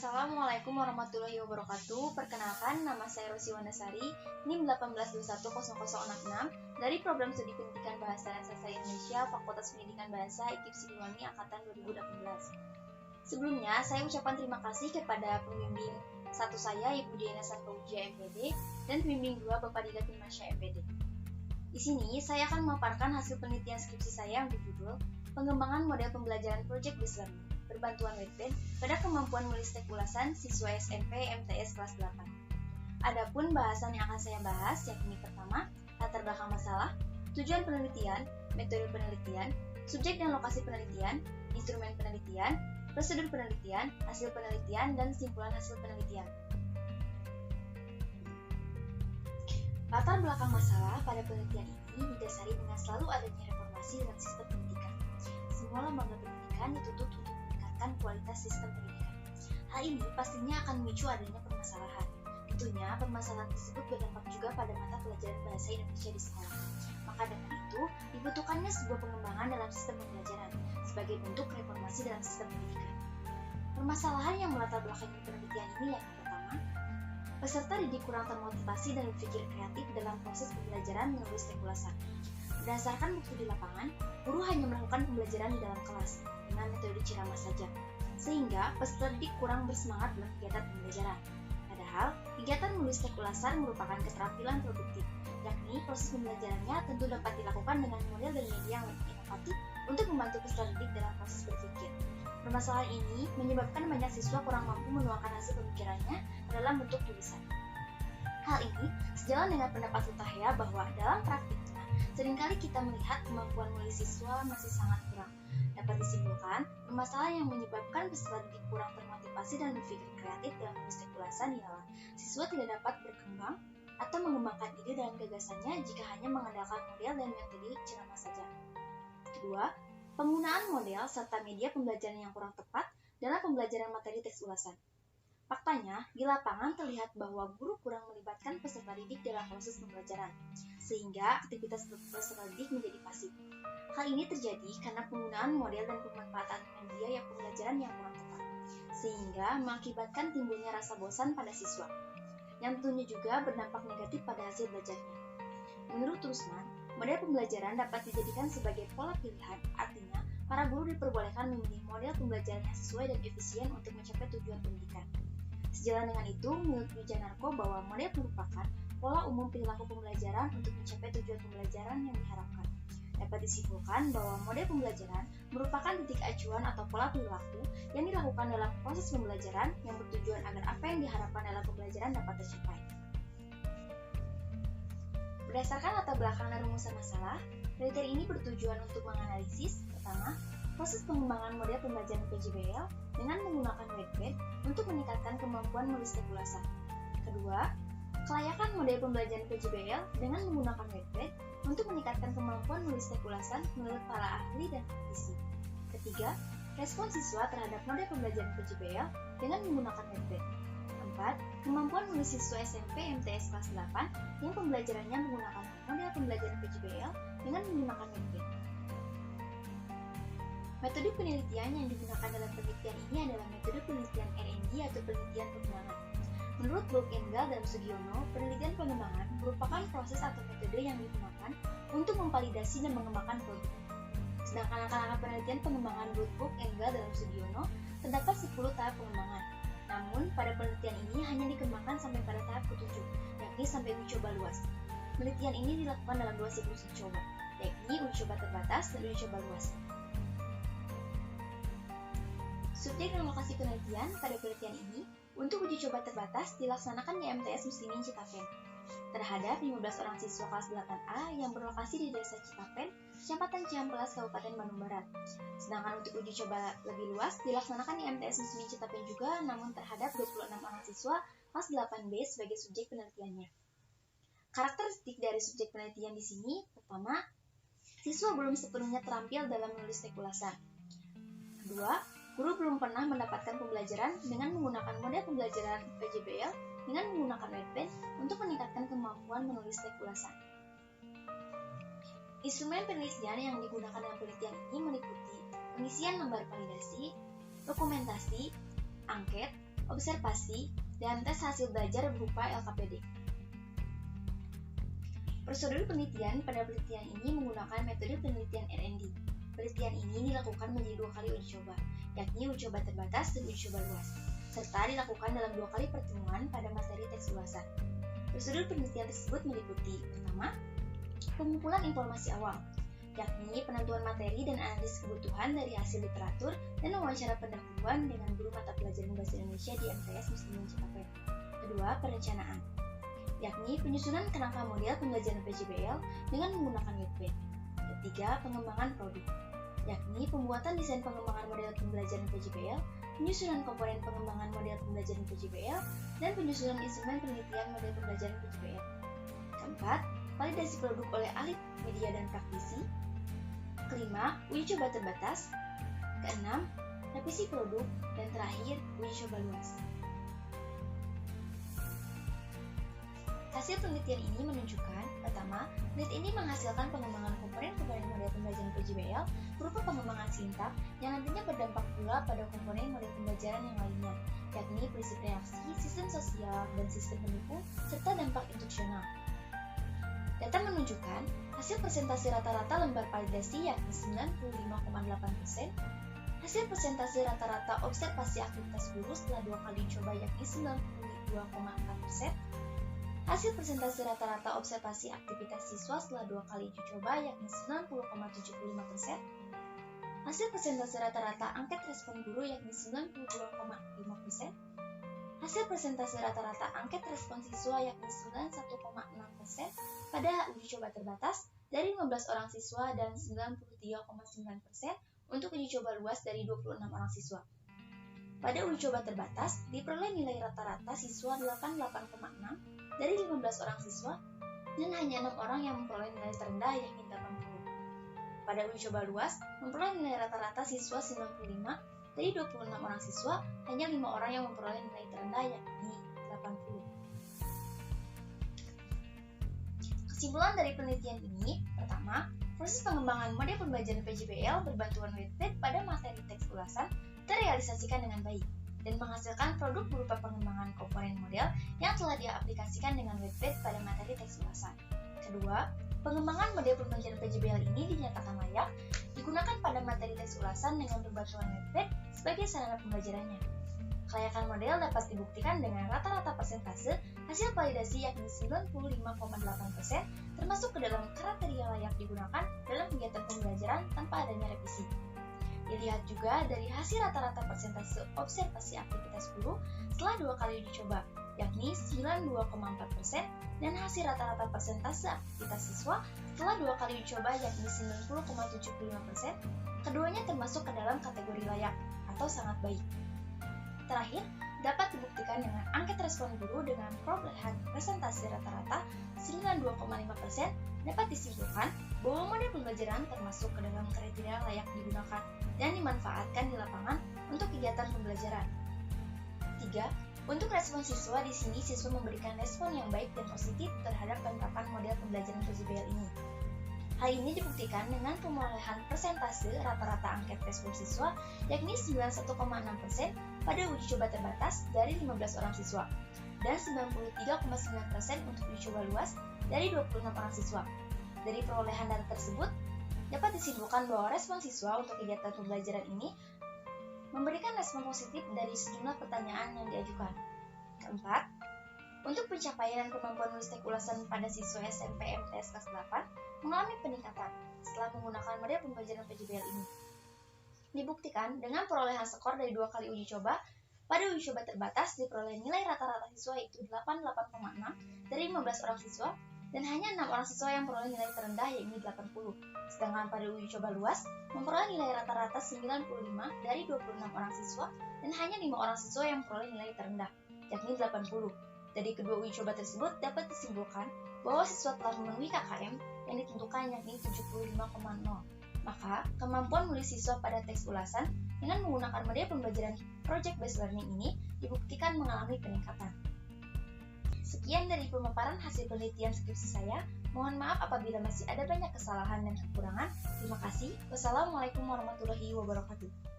Assalamualaikum warahmatullahi wabarakatuh. Perkenalkan, nama saya Rosi Wanasari, NIM 182100066 dari Program Studi Pendidikan Bahasa dan Sastra Indonesia, Fakultas Pendidikan Bahasa IKIP Siliwangi Angkatan 2018. Sebelumnya, saya ucapkan terima kasih kepada pembimbing satu saya, Ibu Diana Santowijaya MPD, dan pembimbing 2, Bapak Dida Firmansyah MPD. Di sini, saya akan memaparkan hasil penelitian skripsi saya yang berjudul Pengembangan Model Pembelajaran Project Based Learning berbantuan Wattpad pada kemampuan menulis teks ulasan siswa SMP MTS kelas 8. Adapun bahasan yang akan saya bahas yakni pertama, latar belakang masalah, tujuan penelitian, metode penelitian, subjek dan lokasi penelitian, instrumen penelitian, prosedur penelitian, hasil penelitian, dan kesimpulan hasil penelitian. Latar belakang masalah pada penelitian ini didasari dengan selalu adanya reformasi dalam sistem pendidikan. Semua lembaga pendidikan dituntut untuk meningkatkan kualitas sistem pendidikan. Hal ini pastinya akan memicu adanya permasalahan. Tentunya, permasalahan tersebut berdampak juga pada mata pelajaran bahasa Indonesia di sekolah. Maka dengan itu, dibutuhkannya sebuah pengembangan dalam sistem pembelajaran sebagai bentuk reformasi dalam sistem pendidikan. Permasalahan yang melatar belakangi penelitian ini yang pertama, peserta didik kurang termotivasi dan berpikir kreatif dalam proses pembelajaran menulis teks ulasan. Berdasarkan bukti di lapangan, guru hanya melakukan pembelajaran di dalam kelas dengan metode ceramah saja, sehingga peserta didik kurang bersemangat dalam kegiatan pembelajaran. Padahal, kegiatan menulis teks ulasan merupakan keterampilan produktif, yakni proses pembelajarannya tentu dapat dilakukan dengan model dan media yang lebih inovatif untuk membantu peserta didik dalam proses berpikir. Permasalahan ini menyebabkan banyak siswa kurang mampu menuangkan hasil pemikirannya dalam bentuk tulisan. Hal ini sejalan dengan pendapat Hutahya bahwa dalam praktiknya, seringkali kita melihat kemampuan menulis siswa masih sangat kurang. Dapat disimpulkan, permasalahan yang menyebabkan peserta didik kurang termotivasi dan berpikir kreatif dalam menulis teks ulasan ialah siswa tidak dapat berkembang atau mengembangkan ide dan gagasannya jika hanya mengandalkan model dan metode ceramah saja. Kedua, penggunaan model serta media pembelajaran yang kurang tepat dalam pembelajaran materi teks ulasan. Faktanya, di lapangan terlihat bahwa guru kurang melibatkan peserta didik dalam proses pembelajaran, sehingga aktivitas peserta didik menjadi pasif. Hal ini terjadi karena penggunaan model dan pemanfaatan media pembelajaran yang kurang tepat, sehingga mengakibatkan timbulnya rasa bosan pada siswa, yang tentunya juga berdampak negatif pada hasil belajarnya. Menurut Rusman, model pembelajaran dapat dijadikan sebagai pola pilihan, artinya para guru diperbolehkan memilih model pembelajaran yang sesuai dan efisien untuk mencapai tujuan pendidikan. Sejalan dengan itu, menurut Wijanarko bahwa model merupakan pola umum perilaku pembelajaran untuk mencapai tujuan pembelajaran yang diharapkan. Dapat disimpulkan bahwa model pembelajaran merupakan titik acuan atau pola perilaku yang dilakukan dalam proses pembelajaran yang bertujuan agar apa yang diharapkan dalam pembelajaran dapat tercapai. Berdasarkan latar belakang dan rumusan masalah, penelitian ini bertujuan untuk menganalisis, pertama, proses pengembangan model pembelajaran PJBL dengan menggunakan Wattpad untuk meningkatkan kemampuan menulis teks ulasan. Kedua, kelayakan model pembelajaran PJBL dengan menggunakan Wattpad untuk meningkatkan kemampuan menulis teks ulasan menurut para ahli dan praktisi. Ketiga, respon siswa terhadap model pembelajaran PJBL dengan menggunakan Wattpad. Keempat, kemampuan menulis siswa SMP MTS kelas 8 yang pembelajarannya menggunakan model pembelajaran PJBL dengan menggunakan Wattpad. Metode penelitian yang digunakan dalam penelitian ini adalah metode penelitian R&D atau penelitian pengembangan. Menurut Brook Engel dan Sugiono, penelitian pengembangan merupakan proses atau metode yang digunakan untuk memvalidasi dan mengembangkan produk. Sedangkan langkah-langkah penelitian pengembangan menurut Brook Engel dan Sugiono terdapat 10 tahap pengembangan. Namun, pada penelitian ini hanya dikembangkan sampai pada tahap ke-7, yakni sampai uji coba luas. Penelitian ini dilakukan dalam 2 siklus uji coba, yakni uji coba terbatas dan uji coba luas. Subjek dan lokasi penelitian pada penelitian ini untuk uji coba terbatas dilaksanakan di MTS Muslimin Citapen terhadap 15 orang siswa kelas 8A yang berlokasi di Desa Citapen, Kecamatan Cihampelas, Kabupaten Bandung Barat. Sedangkan untuk uji coba lebih luas dilaksanakan di MTS Muslimin Citapen juga, namun terhadap 26 orang siswa kelas 8B sebagai subjek penelitiannya. Karakteristik dari subjek penelitian di sini, pertama, siswa belum sepenuhnya terampil dalam menulis teks ulasan. Kedua, guru belum pernah mendapatkan pembelajaran dengan menggunakan model pembelajaran PJBL dengan menggunakan Wattpad untuk meningkatkan kemampuan menulis teks ulasan. Instrumen penelitian yang digunakan dalam penelitian ini meliputi pengisian lembar validasi, dokumentasi, angket, observasi, dan tes hasil belajar berupa LKPD. Prosedur penelitian pada penelitian ini menggunakan metode penelitian R&D. Penelitian ini dilakukan menjadi 2 kali uji coba, yakni uji coba terbatas dan uji coba luas, serta dilakukan dalam 2 kali pertemuan pada materi teks ulasan. Prosedur penelitian tersebut meliputi: pertama, pengumpulan informasi awal, yakni penentuan materi dan analisis kebutuhan dari hasil literatur dan wawancara pendahuluan dengan guru mata pelajaran Bahasa Indonesia di MTS Muslimin Cipapet. Kedua, perencanaan, yakni penyusunan kerangka model pembelajaran PJBL dengan menggunakan Wattpad. Ketiga, pengembangan produk, yakni pembuatan desain pengembangan model pembelajaran PJBL, penyusunan komponen pengembangan model pembelajaran PJBL, dan penyusunan instrumen penelitian model pembelajaran PJBL. Keempat, validasi produk oleh ahli media dan praktisi. Kelima, uji coba terbatas. Keenam, revisi produk. Dan terakhir, uji coba luas. Hasil penelitian ini menunjukkan, pertama, penelitian ini menghasilkan pengembangan komponen-komponen model pembelajaran PJBL berupa pengembangan sintak yang nantinya berdampak pula pada komponen model pembelajaran yang lainnya, yakni prinsip reaksi, sistem sosial, dan sistem pendukung, serta dampak instruksional. Data menunjukkan hasil presentasi rata-rata lembar validasi yakni 95,8%, hasil presentasi rata-rata observasi aktivitas guru setelah 2 kali coba yakni 92,4%, hasil presentasi rata-rata observasi aktivitas siswa setelah 2 kali uji coba yakni 90,75%, hasil presentasi rata-rata angket respon guru yakni 92,5%, hasil presentasi rata-rata angket respon siswa yakni 91,6% pada uji coba terbatas dari 15 orang siswa dan 93,9% untuk uji coba luas dari 26 orang siswa. Pada uji coba terbatas, diperoleh nilai rata-rata siswa 88,6 dari 15 orang siswa dan hanya 6 orang yang memperoleh nilai terendah yakni 80. Pada uji coba luas, memperoleh nilai rata-rata siswa 95 dari 26 orang siswa, hanya 5 orang yang memperoleh nilai terendah yakni 80. Kesimpulan dari penelitian ini, pertama, proses pengembangan model pembelajaran PJBL berbantuan Wattpad pada materi teks ulasan terrealisasikan dengan baik dan menghasilkan produk berupa pengembangan komponen model yang telah diaplikasikan dengan Wattpad pada materi teks ulasan. Kedua, pengembangan model pembelajaran PJBL ini dinyatakan layak digunakan pada materi teks ulasan dengan berbantuan Wattpad sebagai sarana pembelajarannya. Kelayakan model dapat dibuktikan dengan rata-rata persentase hasil validasi yakni 95,8%, termasuk ke dalam kriteria layak digunakan dalam kegiatan pembelajaran tanpa adanya revisi. Dilihat juga dari hasil rata-rata persentase observasi aktivitas guru setelah 2 kali uji coba, yakni 92,4%, dan hasil rata-rata persentase aktivitas siswa setelah 2 kali uji coba yakni 90,75%, keduanya termasuk ke dalam kategori layak atau sangat baik. Terakhir, dapat dibuktikan dengan angket respon guru dengan perolehan presentasi rata-rata 92,5%, dapat disimpulkan bahwa model pembelajaran termasuk ke dalam kriteria layak digunakan dan dimanfaatkan di lapangan untuk kegiatan pembelajaran. 3. Untuk respon siswa, di sini siswa memberikan respon yang baik dan positif terhadap penerapan model pembelajaran PJBL ini. Hal ini dibuktikan dengan perolehan persentase rata-rata angket respon siswa yakni 91,6% pada uji coba terbatas dari 15 orang siswa dan 93,9% untuk uji coba luas dari 26 orang siswa. Dari perolehan data tersebut, dapat disimpulkan bahwa respon siswa untuk kegiatan pembelajaran ini memberikan respon positif dari sejumlah pertanyaan yang diajukan. Keempat, untuk pencapaian kemampuan menulis teks ulasan pada siswa SMP MTS kelas 8 mengalami peningkatan setelah menggunakan model pembelajaran PJBL ini. Dibuktikan dengan perolehan skor dari 2 kali uji coba, pada uji coba terbatas diperoleh nilai rata-rata siswa itu 88,6 dari 15 orang siswa dan hanya 6 orang siswa yang memperoleh nilai terendah yakni 80. Sedangkan pada uji coba luas memperoleh nilai rata-rata 95 dari 26 orang siswa dan hanya 5 orang siswa yang memperoleh nilai terendah yakni 80. Dari kedua uji coba tersebut dapat disimpulkan bahwa siswa telah memenuhi KKM yang ditentukan yakni 75,0. Maka, kemampuan menulis siswa pada teks ulasan dengan menggunakan model pembelajaran Project Based Learning ini dibuktikan mengalami peningkatan. Sekian dari pemaparan hasil penelitian skripsi saya. Mohon maaf apabila masih ada banyak kesalahan dan kekurangan. Terima kasih. Wassalamualaikum warahmatullahi wabarakatuh.